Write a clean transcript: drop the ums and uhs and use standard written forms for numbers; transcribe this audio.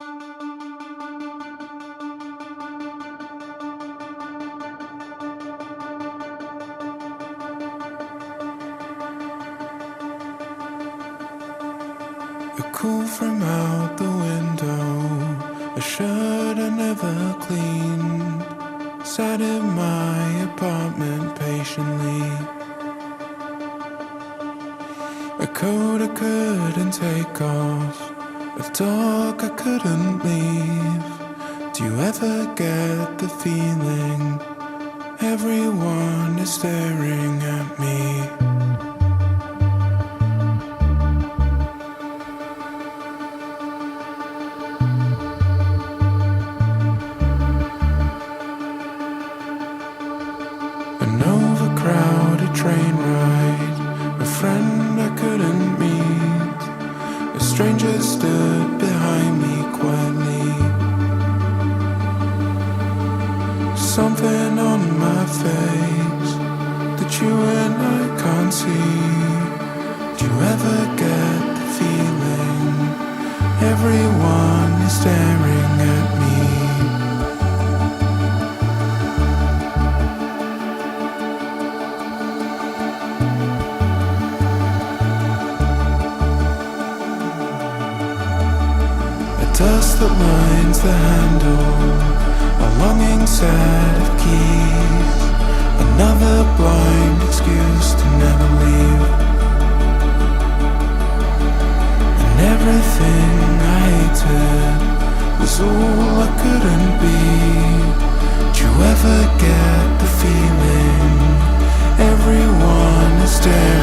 A cool from out the window, a shirt I never cleaned, sat in my apartment patiently. A coat I couldn't take off, a dog I couldn't leave. Do you ever get the feeling everyone is staring at me? An overcrowded train ride, a friend I couldn't meet, a stranger stood behind me quietly. Something on my face that you and I can't see. Do you ever get the feeling everyone is staring at me? Dust that lines the handle, a longing set of keys, another blind excuse to never leave. And everything I hated was all I couldn't be. Do you ever get the feeling everyone is staring?